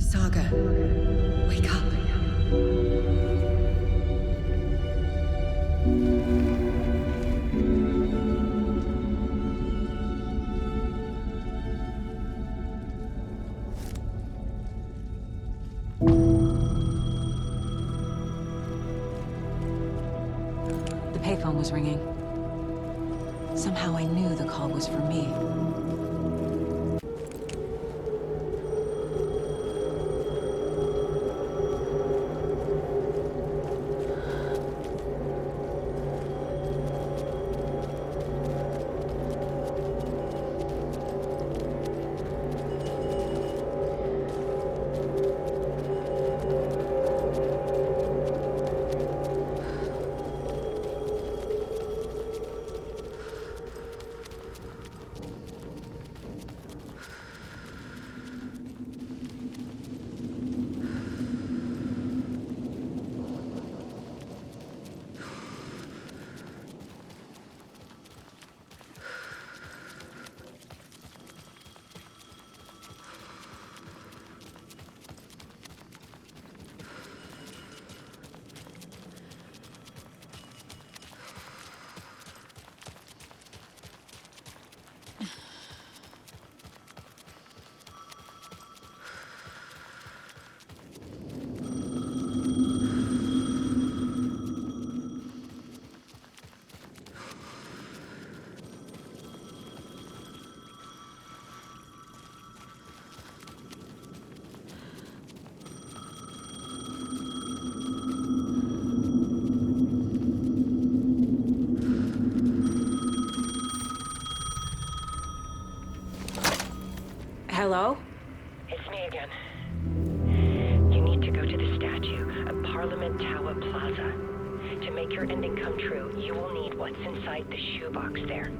Saga, wake up. The payphone was ringing. Somehow I knew the call was for me. Hello? It's me again. You need to go to the statue at Parliament Tower Plaza. To make your ending come true, you will need what's inside the shoebox there.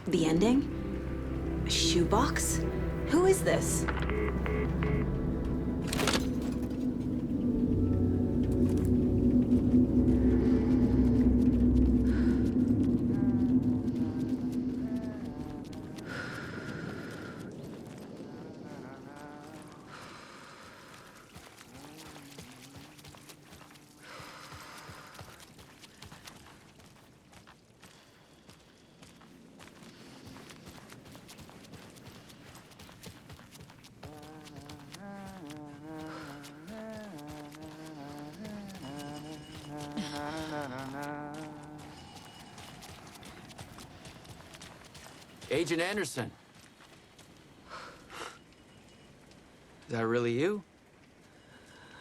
The ending? A shoebox? Who is this? Agent Anderson. Is that really you?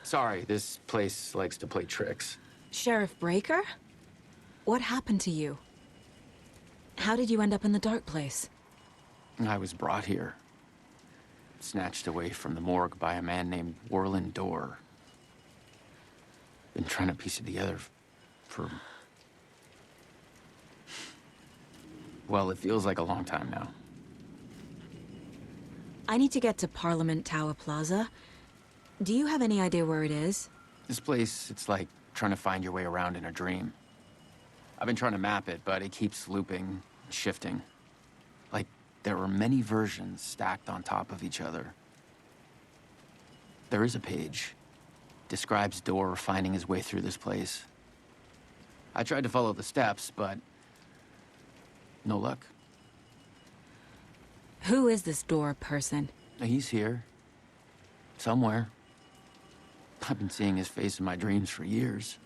Sorry, this place likes to play tricks. Sheriff Breaker? What happened to you? How did you end up in the dark place? I was brought here. Snatched away from the morgue by a man named Warland Dorr. Been trying to piece it together for... Well, it feels like a long time now. I need to get to Parliament Tower Plaza. Do you have any idea where it is? This place, it's like trying to find your way around in a dream. I've been trying to map it, but it keeps looping, shifting. Like there were many versions stacked on top of each other. There is a page. Describes Dorr finding his way through this place. I tried to follow the steps, but no luck. Who is this Dorr person? He's here. Somewhere. I've been seeing his face in my dreams for years.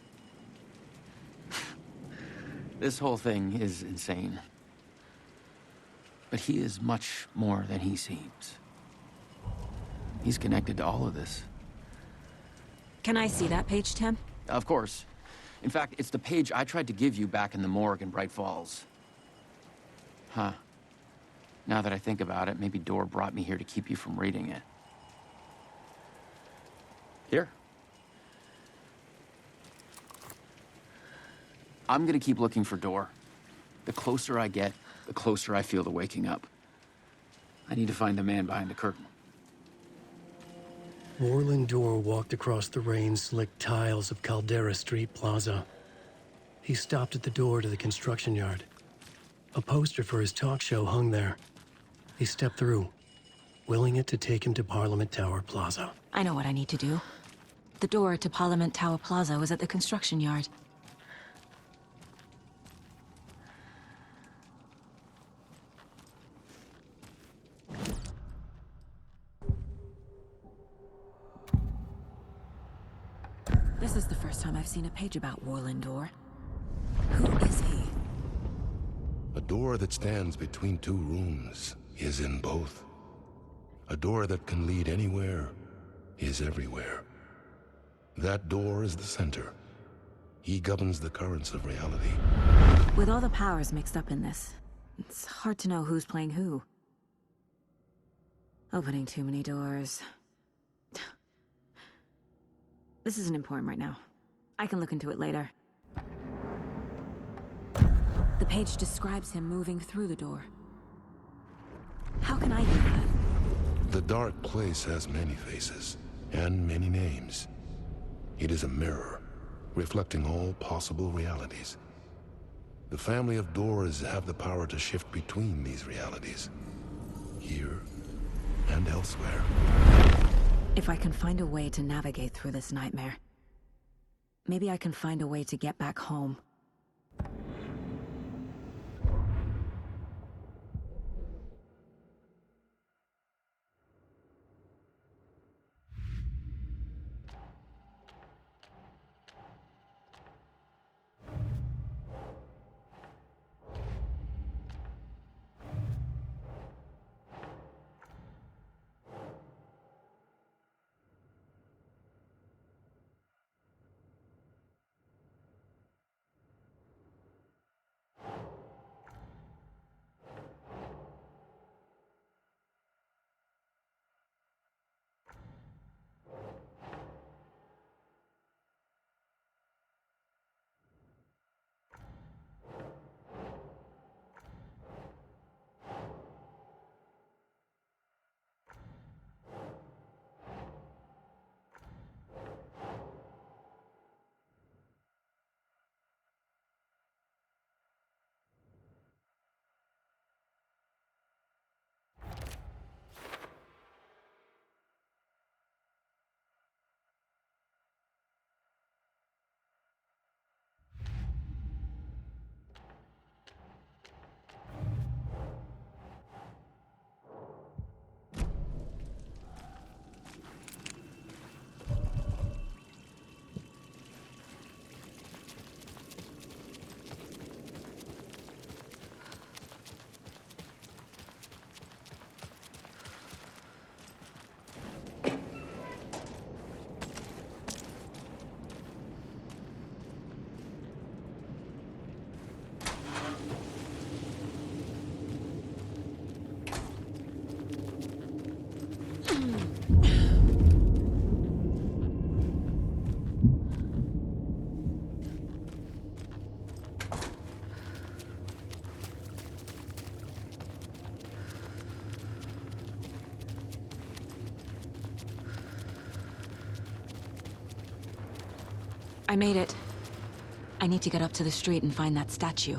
This whole thing is insane. But he is much more than he seems. He's connected to all of this. Can I see that page, Tim? Of course. In fact, it's the page I tried to give you back in the morgue in Bright Falls. Huh. Now that I think about it, maybe Dorr brought me here to keep you from reading it. Here. I'm gonna keep looking for Dorr. The closer I get, the closer I feel to waking up. I need to find the man behind the curtain. Warland Dorr walked across the rain-slicked tiles of Caldera Street Plaza. He stopped at the door to the construction yard. A poster for his talk show hung there. He stepped through, willing it to take him to Parliament Tower Plaza. I know what I need to do. The door to Parliament Tower Plaza was at the construction yard. This is the first time I've seen a page about Warlindor. Who is he? A door that stands between two rooms is in both. A door that can lead anywhere is everywhere. That door is the center. He governs the currents of reality. With all the powers mixed up in this, it's hard to know who's playing who. Opening too many doors. This isn't important right now. I can look into it later. The page describes him moving through the door. How can I do that? The dark place has many faces and many names. It is a mirror, reflecting all possible realities. The family of doors have the power to shift between these realities, here and elsewhere. If I can find a way to navigate through this nightmare, maybe I can find a way to get back home. I made it. I need to get up to the street and find that statue.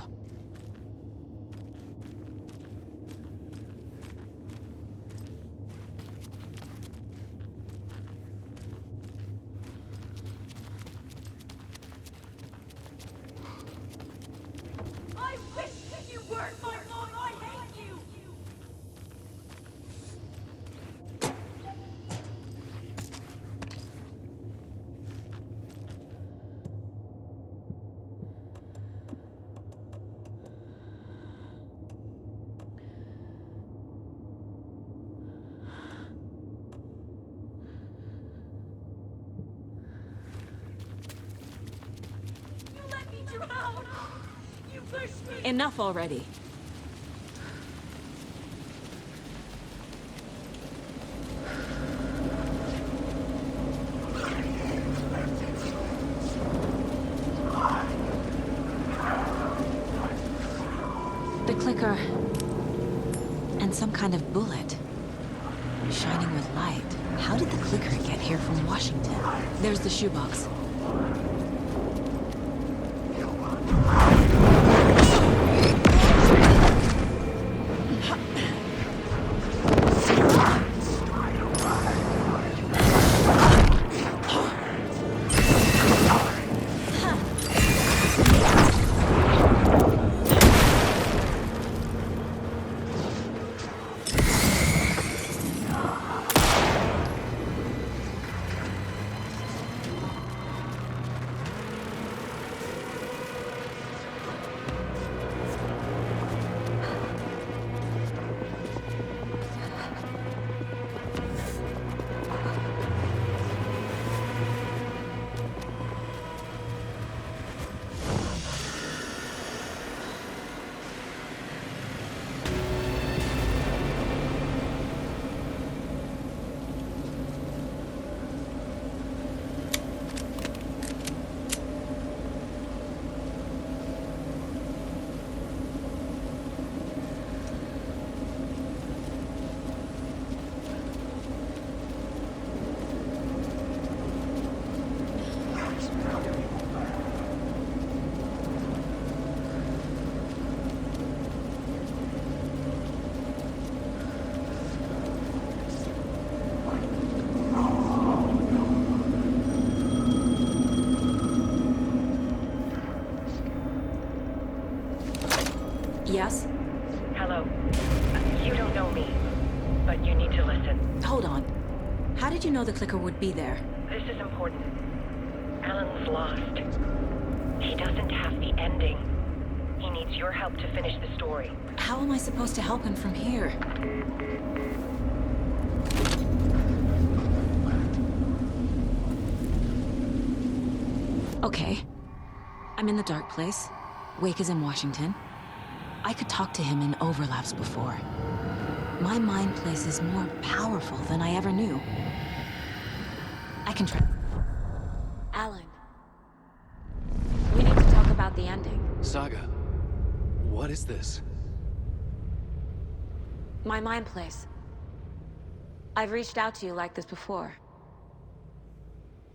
I wish you weren't my mom. I hate you. You let me drown. You pushed me. Enough already. The clicker. And some kind of bullet. Shining with light. How did the clicker get here from Washington? There's the shoebox. Hello. You don't know me, but you need to listen. Hold on. How did you know the clicker would be there? This is important. Alan's lost. He doesn't have the ending. He needs your help to finish the story. How am I supposed to help him from here? Okay. I'm in the dark place. Wake is in Washington. I could talk to him in overlaps before. My mind place is more powerful than I ever knew. I can try. Alan. We need to talk about the ending. Saga, what is this? My mind place. I've reached out to you like this before.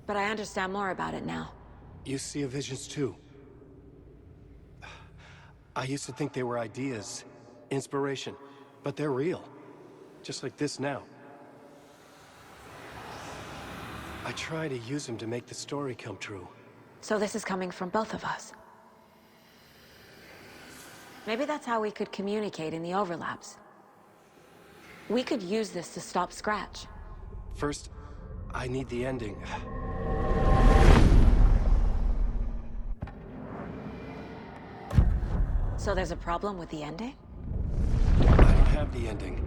But I understand more about it now. You see visions too. I used to think they were ideas, inspiration, but they're real. Just like this now. I try to use them to make the story come true. So this is coming from both of us. Maybe that's how we could communicate in the overlaps. We could use this to stop Scratch. First, I need the ending. So there's a problem with the ending? I don't have the ending.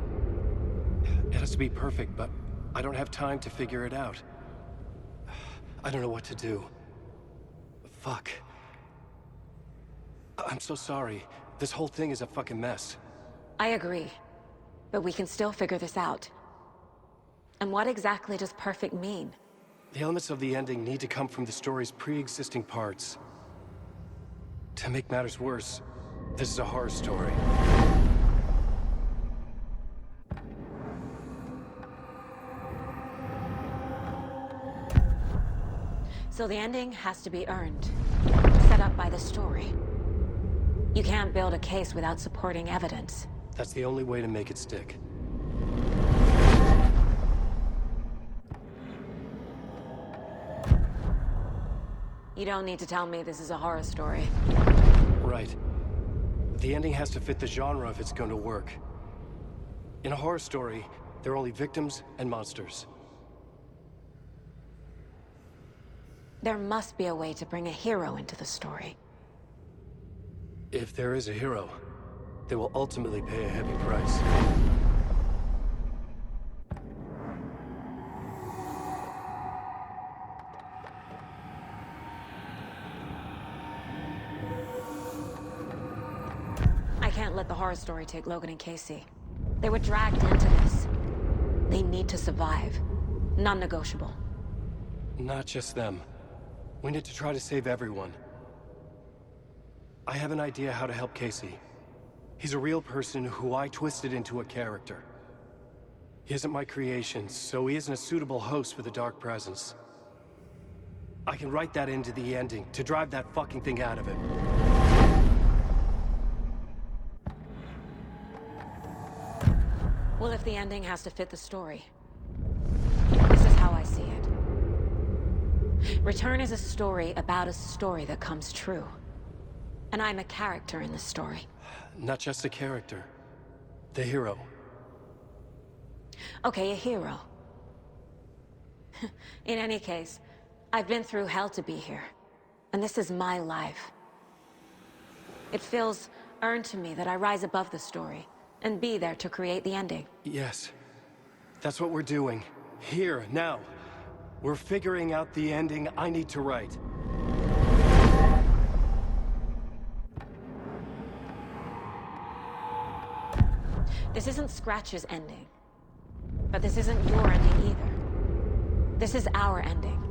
It has to be perfect, but I don't have time to figure it out. I don't know what to do. Fuck. I'm so sorry. This whole thing is a fucking mess. I agree. But we can still figure this out. And what exactly does perfect mean? The elements of the ending need to come from the story's pre-existing parts. To make matters worse, this is a horror story. So the ending has to be earned. Set up by the story. You can't build a case without supporting evidence. That's the only way to make it stick. You don't need to tell me this is a horror story. Right. The ending has to fit the genre if it's going to work. In a horror story, there are only victims and monsters. There must be a way to bring a hero into the story. If there is a hero, they will ultimately pay a heavy price. I can't let the horror story take Logan and Casey. They were dragged into this. They need to survive. Non-negotiable. Not just them. We need to try to save everyone. I have an idea how to help Casey. He's a real person who I twisted into a character. He isn't my creation, so he isn't a suitable host with a dark presence. I can write that into the ending to drive that fucking thing out of him. Well, if the ending has to fit the story, this is how I see it. Return is a story about a story that comes true. And I'm a character in this story. Not just a character. The hero. Okay, a hero. In any case, I've been through hell to be here. And this is my life. It feels earned to me that I rise above the story and be there to create the ending. Yes. That's what we're doing. Here, now. We're figuring out the ending I need to write. This isn't Scratch's ending. But this isn't your ending either. This is our ending.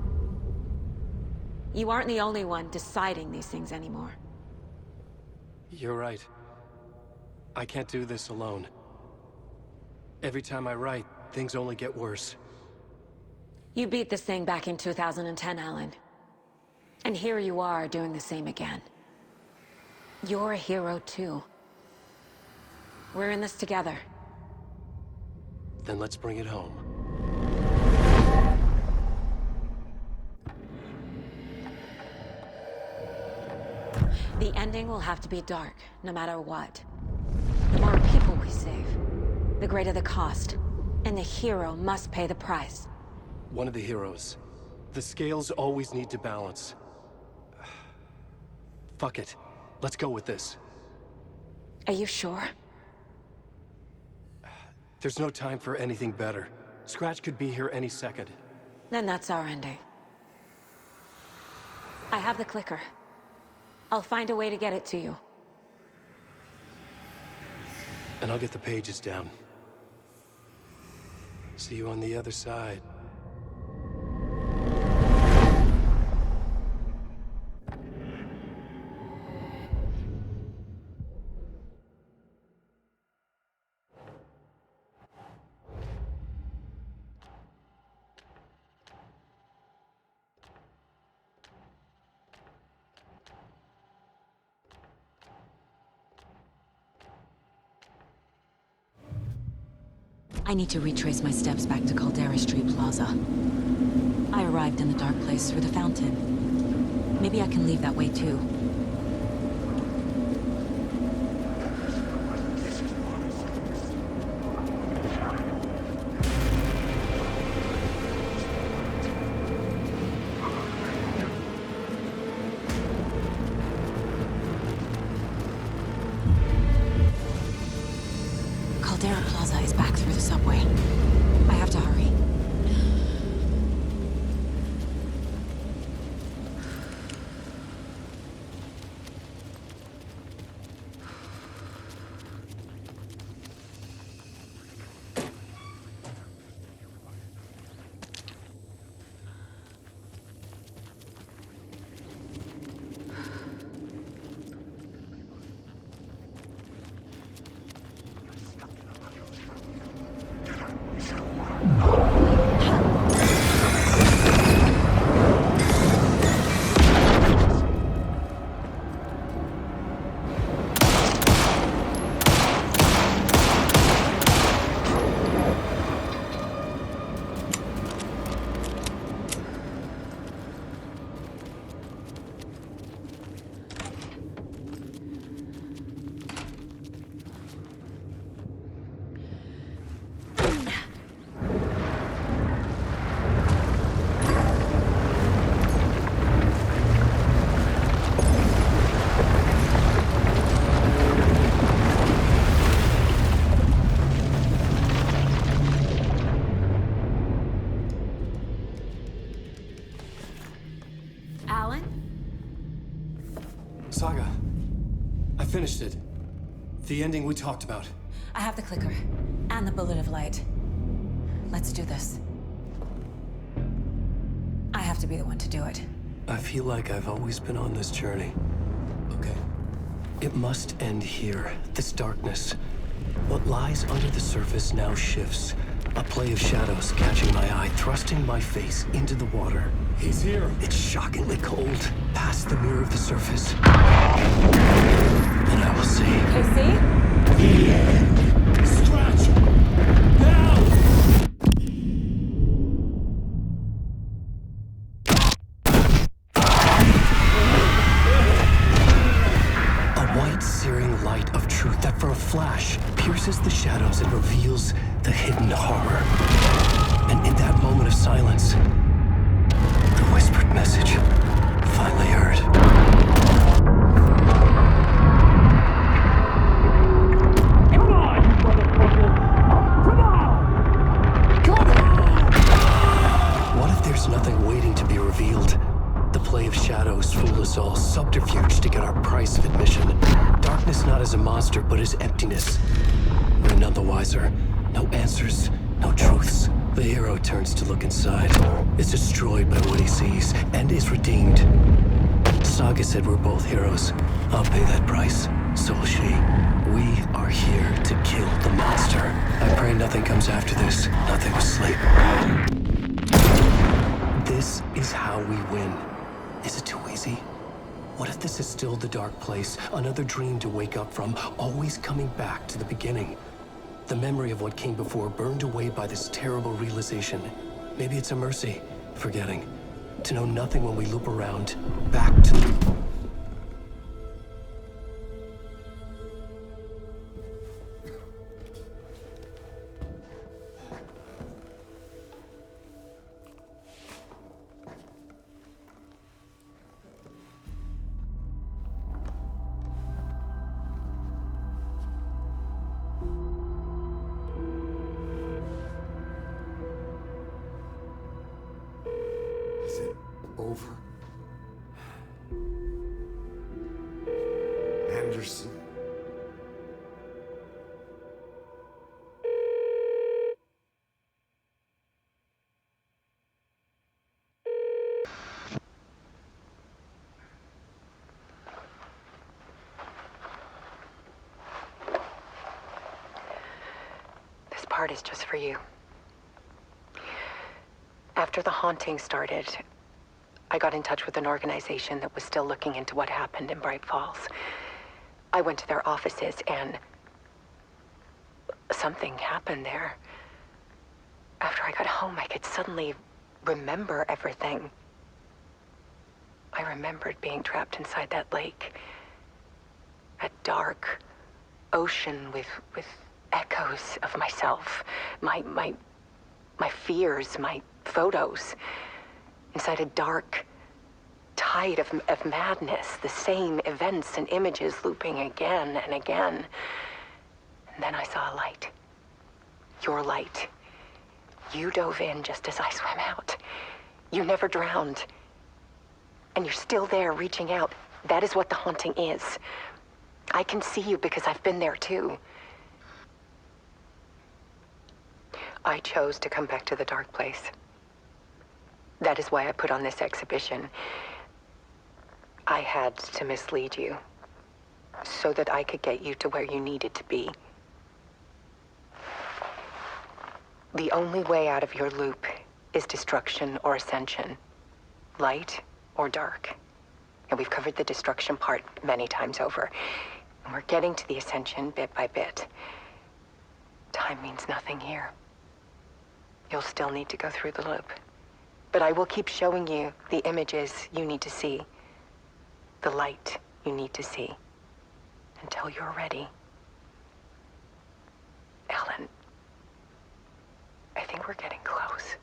You aren't the only one deciding these things anymore. You're right. I can't do this alone. Every time I write, things only get worse. You beat this thing back in 2010, Alan. And here you are doing the same again. You're a hero too. We're in this together. Then let's bring it home. The ending will have to be dark, no matter what. The more people the greater the cost. And the hero must pay the price. One of the heroes. The scales always need to balance. Fuck it. Let's go with this. Are you sure? There's no time for anything better. Scratch could be here any second. Then that's our ending. I have the clicker. I'll find a way to get it to you. And I'll get the pages down. See you on the other side. I need to retrace my steps back to Caldera Street Plaza. I arrived in the dark place through the fountain. Maybe I can leave that way too. Caldera Plaza is back through the subway. I have to hurry. Saga, I finished it. The ending we talked about. I have the clicker and the bullet of light. Let's do this. I have to be the one to do it. I feel like I've always been on this journey. Okay. It must end here, this darkness. What lies under the surface now shifts. A play of shadows catching my eye, thrusting my face into the water. He's here. It's shockingly cold, past the mirror of the surface. And I will see. Casey? Scratch! Now! A white, searing light of truth that for a flash pierces the shadows and reveals the hidden horror. And in that moment of silence, the whispered message finally heard. Come on, you motherfucker! Come on! Come on! What if there's nothing waiting to be revealed? The play of shadows fool us all, subterfuge to get our price of admission. Darkness not as a monster, but as emptiness. We're none the wiser. No answers, no truths. The hero turns to look inside, is destroyed by what he sees, and is redeemed. Saga said we're both heroes. I'll pay that price. So will she. We are here to kill the monster. I pray nothing comes after this. Nothing will sleep. This is how we win. Is it too easy? What if this is still the dark place? Another dream to wake up from, always coming back to the beginning. The memory of what came before burned away by this terrible realization. Maybe it's a mercy, forgetting. To know nothing when we loop around, back to... over. Anderson. This part is just for you. After the haunting started, I got in touch with an organization that was still looking into what happened in Bright Falls. I went to their offices and something happened there. After I got home, I could suddenly remember everything. I remembered being trapped inside that lake. A dark ocean with echoes of myself. My fears, my photos. Inside a dark tide of madness. The same events and images looping again and again. And then I saw a light. Your light. You dove in just as I swam out. You never drowned. And you're still there reaching out. That is what the haunting is. I can see you because I've been there too. I chose to come back to the dark place. That is why I put on this exhibition. I had to mislead you so that I could get you to where you needed to be. The only way out of your loop is destruction or ascension, light or dark. And we've covered the destruction part many times over. And we're getting to the ascension bit by bit. Time means nothing here. You'll still need to go through the loop. But I will keep showing you the images you need to see, the light you need to see, until you're ready. Ellen, I think we're getting close.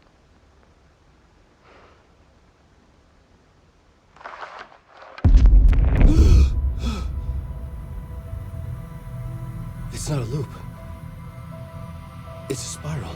It's not a loop. It's a spiral.